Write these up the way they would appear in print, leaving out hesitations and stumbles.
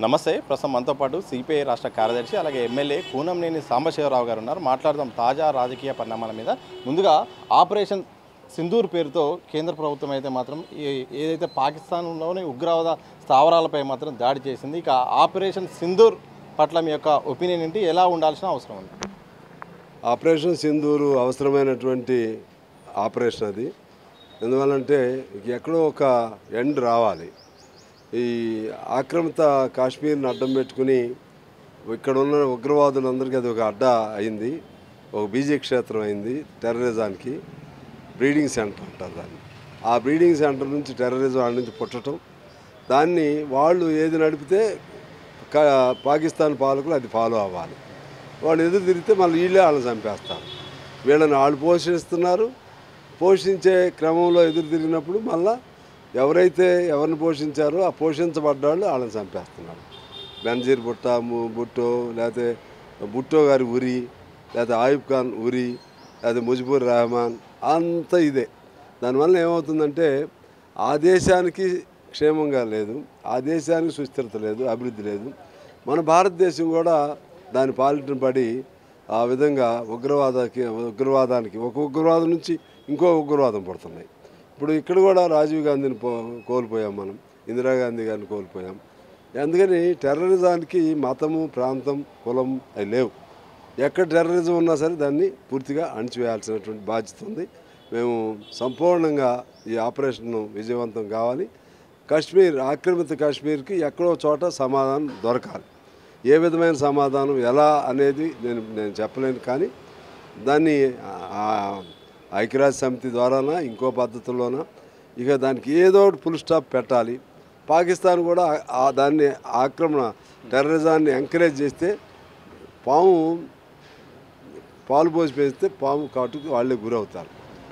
నమస్తే. ప్రస్తుతం మనతో పాటు సిపిఐ రాష్ట్ర కార్యదర్శి అలాగే ఎమ్మెల్యే కూనంనేని సాంబశివరావు గారు ఉన్నారు. మాట్లాడదాం తాజా రాజకీయ పరిణామాల మీద. ముందుగా ఆపరేషన్ సింధూర్ పేరుతో కేంద్ర ప్రభుత్వం అయితే మాత్రం ఏదైతే పాకిస్తాన్లోని ఉగ్రవాద స్థావరాలపై మాత్రం దాడి చేసింది. ఇక ఆపరేషన్ సింధూర్ పట్ల మీ యొక్క ఒపీనియన్ ఏంటి? ఎలా ఉండాల్సిన అవసరం ఉంది? ఆపరేషన్ సింధూరు అవసరమైనటువంటి ఆపరేషన్ అది. ఎందువల్లంటే ఎక్కడో ఒక ఎండ్ రావాలి. ఈ ఆక్రమిత కాశ్మీర్ని అడ్డం పెట్టుకుని ఇక్కడ ఉన్న ఉగ్రవాదులందరికీ అది ఒక అడ్డా అయింది, ఒక బీజీ క్షేత్రం అయింది. టెర్రరిజానికి బ్రీడింగ్ సెంటర్ అంటారు దాన్ని. ఆ బ్రీడింగ్ సెంటర్ నుంచి టెర్రరిజం ఆడ నుంచి పుట్టడం, దాన్ని వాళ్ళు ఏది నడిపితే పాకిస్తాన్ పాలకులు అది ఫాలో అవ్వాలి. వాళ్ళు ఎదురు తిరిగితే మళ్ళీ వీళ్ళే వాళ్ళని చంపేస్తారు. వీళ్ళని వాళ్ళు పోషిస్తున్నారు. పోషించే క్రమంలో ఎదురు తిరిగినప్పుడు మళ్ళీ ఎవరైతే ఎవరిని పోషించారో ఆ పోషించబడ్డాళ్ళు వాళ్ళని చంపేస్తున్నారు. బెనజీర్ భుట్టో లేకపోతే భుట్టో గారి ఉరి, లేకపోతే ఆయుబ్ ఖాన్ ఉరి, లేకపోతే ముజిబుర్ రెహమాన్, అంతా ఇదే. దానివల్ల ఏమవుతుందంటే ఆ దేశానికి క్షేమంగా లేదు, ఆ దేశానికి సుస్థిరత లేదు, అభివృద్ధి లేదు. మన భారతదేశం కూడా దాని పాలిటను పడి ఆ విధంగా ఉగ్రవాదానికి ఒక ఉగ్రవాదం నుంచి ఇంకో ఉగ్రవాదం పడుతున్నాయి. ఇప్పుడు ఇక్కడ కూడా రాజీవ్ గాంధీని కోల్పోయాం, మనం ఇందిరాగాంధీ గారిని కోల్పోయాం. అందుకని టెర్రరిజానికి మతము, ప్రాంతం, కులం అవి లేవు. ఎక్కడ టెర్రరిజం ఉన్నా సరే దాన్ని పూర్తిగా అణిచివేయాల్సినటువంటి బాధ్యత ఉంది. మేము సంపూర్ణంగా ఈ ఆపరేషన్ విజయవంతం కావాలి. కాశ్మీర్, ఆక్రమిత కాశ్మీర్కి ఎక్కడో చోట సమాధానం దొరకాలి. ఏ విధమైన సమాధానం ఎలా అనేది నేను చెప్పలేను, కానీ దాన్ని ఐక్యరాజ్య సమితి ద్వారానా ఇంకో పద్ధతుల్లోనా ఇక దానికి ఏదో ఒకటి ఫుల్ స్టాప్ పెట్టాలి. పాకిస్తాన్ కూడా దాన్ని టెర్రరిజాన్ని ఎంకరేజ్ చేస్తే పాలు పోసి పెంచితే పాము కాటుకు వాళ్ళే గురవుతారు.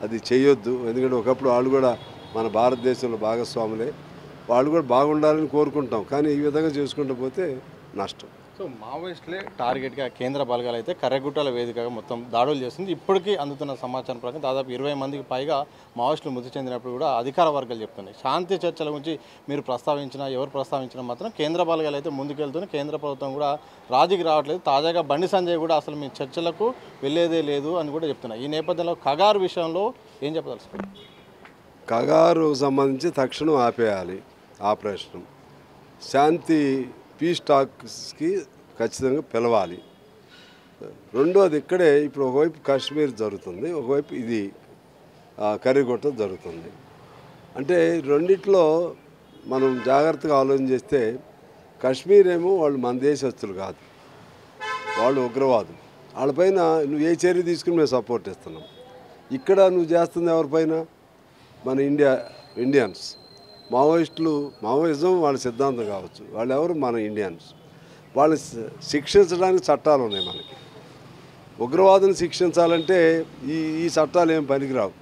అది చేయొద్దు. ఎందుకంటే ఒకప్పుడు వాళ్ళు కూడా మన భారతదేశంలో భాగస్వాములే. వాళ్ళు కూడా బాగుండాలని కోరుకుంటాం, కానీ ఈ విధంగా చేసుకుంటూ పోతే నష్టం. సో మావోయిస్టులే టార్గెట్గా కేంద్ర బలగాలు అయితే కర్రెగుట్టల వేదికగా మొత్తం దాడులు చేస్తుంది. ఇప్పటికీ అందుతున్న సమాచారం ప్రకారం దాదాపు 20 మందికి పైగా మావోయిస్టులు మృతి చెందినప్పుడు కూడా అధికార వర్గాలు చెప్తున్నాయి. శాంతి చర్చల గురించి మీరు ప్రస్తావించినా ఎవరు ప్రస్తావించినా మాత్రం కేంద్ర బలగాలు అయితే ముందుకెళ్తున్నాయి. కేంద్ర ప్రభుత్వం కూడా రాజీకి రావట్లేదు. తాజాగా బండి సంజయ్ కూడా అసలు మీ చర్చలకు వెళ్ళేదే లేదు అని కూడా చెప్తున్నాయి. ఈ నేపథ్యంలో కగారు విషయంలో ఏం చెప్పదలుచుకోండి? కగారు సంబంధించి తక్షణం ఆపేయాలి ఆపరేషన్. శాంతి పీస్ టాక్స్కి ఖచ్చితంగా పిలవాలి. రెండోది ఇక్కడే ఇప్పుడు ఒకవైపు కాశ్మీర్ జరుగుతుంది, ఒకవైపు ఇది కర్రీగుట్ట జరుగుతుంది. అంటే రెండిట్లో మనం జాగ్రత్తగా ఆలోచన చేస్తే కాశ్మీర్ ఏమో వాళ్ళు మన దేశస్తులు కాదు, వాళ్ళు ఉగ్రవాదులు. వాళ్ళపైన నువ్వు ఏ చర్య తీసుకుని మేము సపోర్ట్ ఇస్తున్నాం. ఇక్కడ నువ్వు చేస్తుంది ఎవరిపైన? మన ఇండియన్స్. మావోయిజం వాళ్ళ సిద్ధాంతం కావచ్చు, వాళ్ళు ఎవరు? మన ఇండియన్స్. వాళ్ళని శిక్షించడానికి చట్టాలు ఉన్నాయి మనకి. ఉగ్రవాదుని శిక్షించాలంటే ఈ చట్టాలు ఏం పనికిరావు.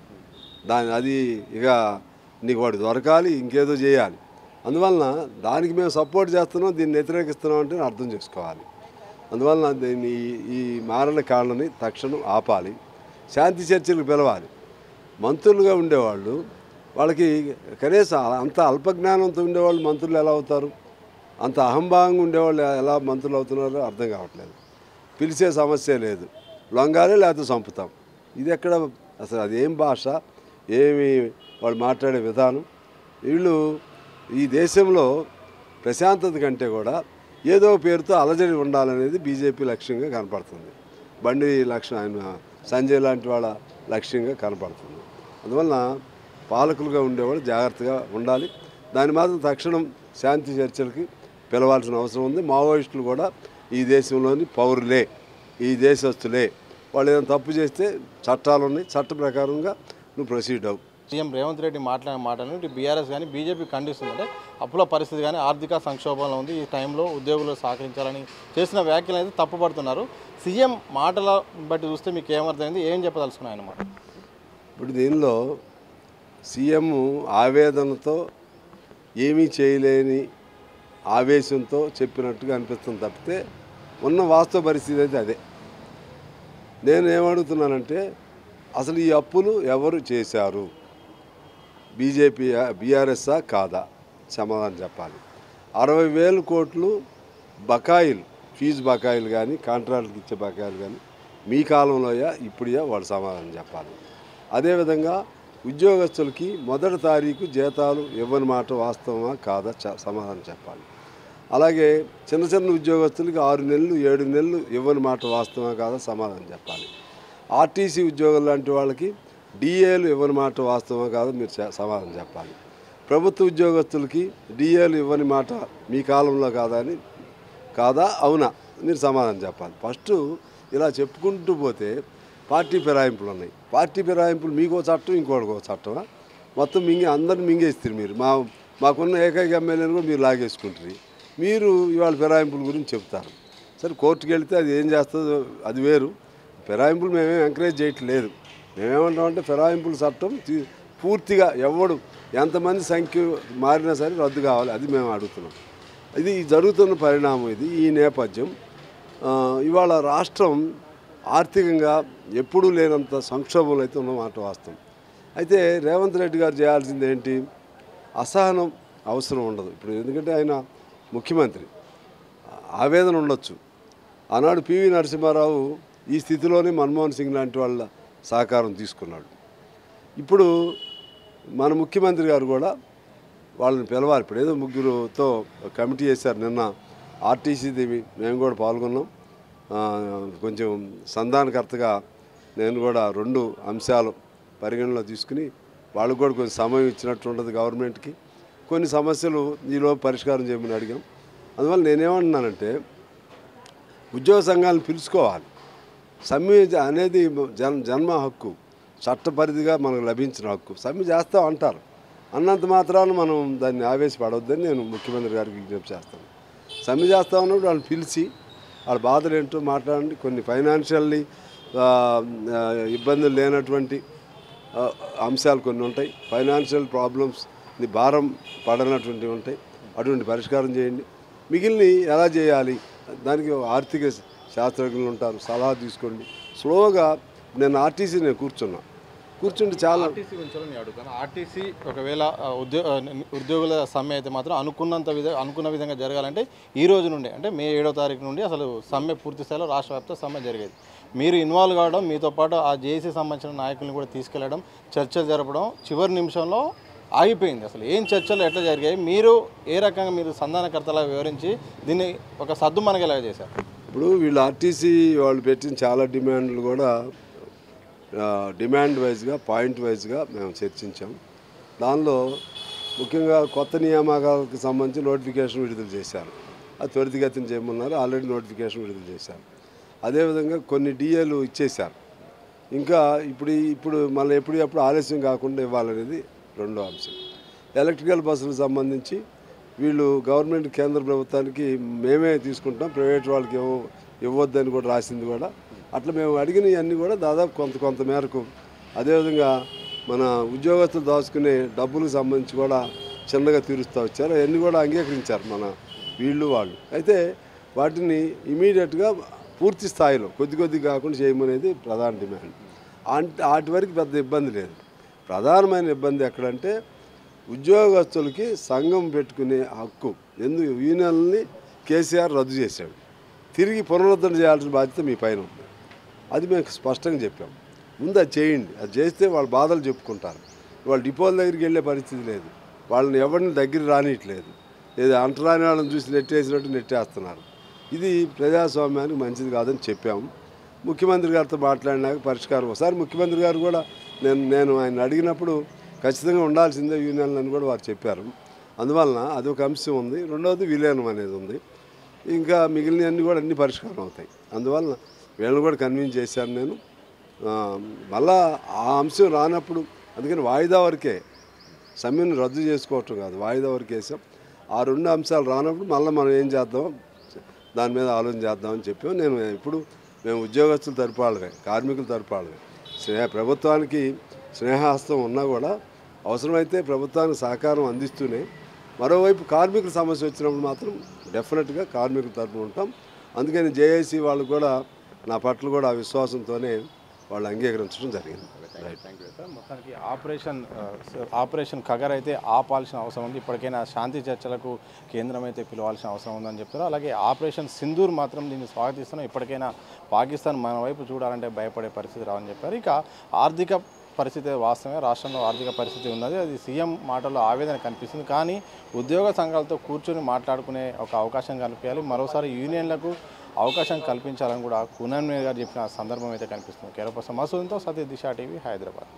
అది ఇక నీకు వాడు దొరకాలి, ఇంకేదో చేయాలి. అందువలన దానికి మేము సపోర్ట్ చేస్తున్నాం, దీన్ని వ్యతిరేకిస్తున్నాం అంటే అర్థం చేసుకోవాలి. అందువలన దీన్ని ఈ మారణ కారణని తక్షణం ఆపాలి. శాంతి చర్చలకు పిలవాలి. మంత్రులుగా ఉండేవాళ్ళు, వాళ్ళకి కనీసం అంత అల్పజ్ఞానంతో ఉండేవాళ్ళు మంత్రులు ఎలా అవుతారు? అంత అహంభావంగా ఉండేవాళ్ళు ఎలా మంత్రులు అవుతున్నారో అర్థం కావట్లేదు. పిలిచే సమస్య లేదు, లొంగాలే లేకపోతే చంపుతాం. ఇది ఎక్కడ అసలు? అది ఏం భాష, ఏమి వాళ్ళు మాట్లాడే విధానం? వీళ్ళు ఈ దేశంలో ప్రశాంతత కంటే కూడా ఏదో పేరుతో అలజడి ఉండాలనేది బీజేపీ లక్ష్యంగా కనపడుతుంది. బండి లక్ష్యం, ఆయన సంజయ్ లాంటి వాళ్ళ లక్ష్యంగా కనపడుతుంది. అందువలన పాలకులుగా ఉండేవాళ్ళు జాగ్రత్తగా ఉండాలి. దాని మాత్రం తక్షణం శాంతి చర్చలకి పిలవాల్సిన అవసరం ఉంది. మావోయిస్టులు కూడా ఈ దేశంలోని పౌరులే, ఈ దేశస్తులే. వాళ్ళు ఏదైనా తప్పు చేస్తే చట్టాలు ఉన్నాయి, చట్ట ప్రకారంగా నువ్వు ప్రొసీడ్ అవ్వు. సీఎం రేవంత్ రెడ్డి మాట్లాడిన మాటలు బీఆర్ఎస్ కానీ బీజేపీ ఖండిస్తుందంటే అప్పుల పరిస్థితి కానీ ఆర్థిక సంక్షోభంలో ఉంది, ఈ టైంలో ఉద్యోగులు సహకరించాలని చేసిన వ్యాఖ్యలు అయితే తప్పుపడుతున్నారు. సీఎం మాటల బట్టి చూస్తే మీకు ఏమర్థమైంది? ఏం చెప్పదలుచుకున్నాయి అన్నమాట? ఇప్పుడు దీనిలో సీఎం ఆవేదనతో ఏమీ చేయలేని ఆవేశంతో చెప్పినట్టుగా అనిపిస్తుంది తప్పితే ఉన్న వాస్తవ పరిస్థితి అయితే అదే. నేను ఏమడుగుతున్నానంటే అసలు ఈ అప్పులు ఎవరు చేశారు? బీజేపీ, బీఆర్ఎస్ఆ కాదా? సమాధానం చెప్పాలి. 60,000 కోట్లు బకాయిలు, ఫీజు బకాయిలు కానీ కాంట్రాక్ట్కి ఇచ్చే బకాయిలు కానీ మీ కాలంలోయా ఇప్పుడుయా వాళ్ళు సమాధానం చెప్పాలి. అదేవిధంగా ఉద్యోగస్తులకి 1వ తారీఖు జీతాలు ఇవ్వని మాట వాస్తవమా కాదా సమాధానం చెప్పాలి. అలాగే చిన్న చిన్న ఉద్యోగస్తులకి 6 నెలలు 7 నెలలు ఇవ్వని మాట వాస్తవమా కాదా సమాధానం చెప్పాలి. ఆర్టీసీ ఉద్యోగులు లాంటి వాళ్ళకి డిఏలు ఇవ్వని మాట వాస్తవమా కాదా మీరు సమాధానం చెప్పాలి. ప్రభుత్వ ఉద్యోగస్తులకి డిఏలు ఇవ్వని మాట మీ కాలంలో కాదా అవునా మీరు సమాధానం చెప్పాలి. ఫస్ట్ ఇలా చెప్పుకుంటూ పోతే పార్టీ ఫిరాయింపులు ఉన్నాయి. పార్టీ ఫిరాయింపులు మీకో చట్టం ఇంకోటికో చట్టమా? మొత్తం అందరిని మింగేస్తారు మీరు. మాకున్న ఏకైక ఎమ్మెల్యేని కూడా మీరు లాగేసుకుంటారు. మీరు ఇవాళ ఫిరాయింపుల గురించి చెప్తారు. సరే కోర్టుకు వెళితే అది ఏం చేస్తుందో అది వేరు. ఫిరాయింపులు మేమేం ఎంకరేజ్ చేయట్లేదు. మేమేమంటామంటే ఫిరాయింపుల చట్టం పూర్తిగా ఎంతమంది సంఖ్య మారినా సరే రద్దు కావాలి, అది మేము అడుగుతున్నాం. ఇది జరుగుతున్న పరిణామం. ఈ నేపథ్యం ఇవాళ రాష్ట్రం ఆర్థికంగా ఎప్పుడూ లేనంత సంక్షోభంలో అయితే ఉన్నమాట వాస్తవం. అయితే రేవంత్ రెడ్డి గారు చేయాల్సింది ఏంటి? అసహనం అవసరం ఉండదు ఇప్పుడు, ఎందుకంటే ఆయన ముఖ్యమంత్రి. ఆవేదన ఉండొచ్చు. ఆనాడు పివి నరసింహారావు ఈ స్థితిలోనే మన్మోహన్ సింగ్ లాంటి వాళ్ళ సహకారం తీసుకున్నాడు. ఇప్పుడు మన ముఖ్యమంత్రి గారు కూడా వాళ్ళని పిలవాలి. ఇప్పుడు ఏదో ముగ్గురుతో కమిటీ చేశారు. నిన్న ఆర్టీసీది మేము కూడా పాల్గొన్నాం. కొంచెం సంధానకర్తగా నేను కూడా 2 అంశాలు పరిగణలో తీసుకుని వాళ్ళకు కూడా కొంచెం సమయం ఇచ్చినట్టు ఉంటుంది గవర్నమెంట్కి. కొన్ని సమస్యలు ఈలోపు పరిష్కారం చేయమని అడిగాం. అందువల్ల నేనేమంటున్నానంటే ఉద్యోగ సంఘాలను పిలుచుకోవాలి. సమ్మె అనేది జన్మ హక్కు, చట్టపరిధిగా మనకు లభించిన హక్కు. సమ్మె చేస్తాం అంటారు, అన్నంత మాత్రాన మనం దాన్ని ఆవేశపడవద్దని నేను ముఖ్యమంత్రి గారికి విజ్ఞప్తి చేస్తాను. సమ్మె చేస్తా ఉన్నప్పుడు వాళ్ళని పిలిచి వాళ్ళ బాధలు ఏంటో మాట్లాడండి. కొన్ని ఫైనాన్షియల్లీ ఇబ్బందులు లేనటువంటి అంశాలు కొన్ని ఉంటాయి. ఫైనాన్షియల్ ప్రాబ్లమ్స్ భారం పడనటువంటివి ఉంటాయి. అటువంటి పరిష్కారం చేయండి. మిగిలినవి ఎలా చేయాలి దానికి ఆర్థిక శాస్త్రజ్ఞులు ఉంటారు, సలహా తీసుకోండి. స్లోగా నేను కూర్చుంటే చాలా ఆర్టీసీ గురించి నేను అడుగుతాను. ఆర్టీసీ ఒకవేళ ఉద్యోగుల సమ్మె అయితే మాత్రం అనుకున్న విధంగా జరగాలంటే ఈ రోజు నుండి అంటే మే 7వ తారీఖు నుండి అసలు సమ్మె పూర్తి స్థాయిలో రాష్ట్ర వ్యాప్త సమ్మె జరిగేది. మీరు ఇన్వాల్వ్ కావడం, మీతో పాటు ఆ జేఏసీ సంబంధించిన నాయకులను కూడా తీసుకెళ్లడం, చర్చలు జరపడం చివరి నిమిషంలో ఆగిపోయింది. అసలు ఏం చర్చలు ఎట్లా జరిగాయి, మీరు ఏ రకంగా మీరు సంధానకర్తలా వివరించి దీన్ని ఒక సద్దు మనగేలా చేశారు? ఇప్పుడు వీళ్ళు ఆర్టీసీ వాళ్ళు పెట్టిన చాలా డిమాండ్లు కూడా డిమాండ్ వైజ్గా పాయింట్ వైజ్గా మేము చర్చించాం. దానిలో ముఖ్యంగా కొత్త నియామకాలకు సంబంధించి నోటిఫికేషన్ విడుదల చేశారు. అది త్వరితగతిన చేయమన్నారు. ఆల్రెడీ నోటిఫికేషన్ విడుదల చేశారు. అదేవిధంగా కొన్ని డిఏలు ఇచ్చేశారు. ఇంకా ఇప్పుడు మళ్ళీ ఎప్పుడు ఆలస్యం కాకుండా ఇవ్వాలనేది 2వ అంశం. ఎలక్ట్రికల్ బస్సులకు సంబంధించి వీళ్ళు గవర్నమెంట్ కేంద్ర ప్రభుత్వానికి మేమే తీసుకుంటాం, ప్రైవేట్ వాళ్ళకి ఇవ్వద్దని కూడా రాసింది కూడా. అట్లా మేము అడిగినవన్నీ కూడా దాదాపు కొంత మేరకు. అదేవిధంగా మన ఉద్యోగస్తులు దాచుకునే డబ్బులకు సంబంధించి కూడా చిన్నగా తీరుస్తూ వచ్చారు. అవన్నీ కూడా అంగీకరించారు మన వాళ్ళు. అయితే వాటిని ఇమీడియట్గా పూర్తి స్థాయిలో కొద్ది కాకుండా చేయమనేది ప్రధాన డిమాండ్. వాటి వరకు పెద్ద ఇబ్బంది లేదు. ప్రధానమైన ఇబ్బంది ఎక్కడంటే ఉద్యోగస్తులకి సంఘం పెట్టుకునే హక్కు యూనియన్ని కేసీఆర్ రద్దు చేశాడు. తిరిగి పునరుద్ధరణ చేయాల్సిన బాధ్యత మీ పైన ఉంది. అది మేము స్పష్టంగా చెప్పాం. ముందు అది చేయండి. అది చేస్తే వాళ్ళ బాధలు చెప్పుకుంటారు. వాళ్ళు డిపోల దగ్గరికి వెళ్ళే పరిస్థితి లేదు. వాళ్ళని ఎవరిని దగ్గర రానియట్లేదు. ఏదో అంటరాని వాళ్ళని చూసి నెట్టేసినట్టు నెట్టేస్తున్నారు. ఇది ప్రజాస్వామ్యానికి మంచిది కాదని చెప్పాము. ముఖ్యమంత్రి గారితో మాట్లాడినాక పరిష్కారం. ఒకసారి ముఖ్యమంత్రి గారు కూడా నేను ఆయన అడిగినప్పుడు ఖచ్చితంగా ఉండాల్సిందే యూనియన్లు అని కూడా వారు చెప్పారు. అందువలన అదొక అంశం ఉంది. రెండవది విలీనం అనేది ఉంది. ఇంకా మిగిలినవన్నీ కూడా అన్ని పరిష్కారం అవుతాయి. అందువలన వీళ్ళని కూడా కన్విన్స్ చేశాను నేను. మళ్ళా ఆ అంశం రానప్పుడు అందుకని వాయిదా వరకే సమ్మెను రద్దు చేసుకోవటం కాదు, వాయిదా వరకు వేసాం. ఆ 2 అంశాలు రానప్పుడు మళ్ళీ మనం ఏం చేద్దాం దాని మీద ఆలోచన చేద్దామని చెప్పాం. మేము ఉద్యోగస్తుల తరపులవే, కార్మికుల తరపులవే. ప్రభుత్వానికి స్నేహహస్తం ఉన్నా కూడా అవసరమైతే ప్రభుత్వానికి సహకారం అందిస్తూనే మరోవైపు కార్మికుల సమస్య వచ్చినప్పుడు మాత్రం డెఫినెట్గా కార్మికుల తరపున ఉంటాం. అందుకని జేఏసీ వాళ్ళు కూడా నా పట్ల కూడా ఆ విశ్వాసంతోనే వాళ్ళు అంగీకరించడం జరిగింది. రైట్. Thank you sir. మొత్తానికి ఆపరేషన్ కగర్ అయితే ఆపాల్సిన అవసరం ఉంది. ఇప్పటికైనా శాంతి చర్చలకు కేంద్రం అయితే పిలవాల్సిన అవసరం ఉందని చెప్తారు. అలాగే ఆపరేషన్ సింధూర్ మాత్రం దీన్ని స్వాగతిస్తున్నాం. ఇప్పటికైనా పాకిస్తాన్ మన వైపు చూడాలంటే భయపడే పరిస్థితి రావని చెప్పారు. ఇక ఆర్థిక పరిస్థితి వాస్తవమే, రాష్ట్రంలో ఆర్థిక పరిస్థితి ఉన్నది. అది సీఎం మాటల్లో ఆవేదన కనిపిస్తుంది. కానీ ఉద్యోగ సంఘాలతో కూర్చొని మాట్లాడుకునే ఒక అవకాశం కల్పించాలి. మరోసారి యూనియన్లకు అవకాశం కల్పించాలని కూడా కూనంనేని గారు చెప్పిన సందర్భం అయితే కనిపిస్తుంది. కేరళ మసూదంతో సతీష్ దిశ టీవీ హైదరాబాద్.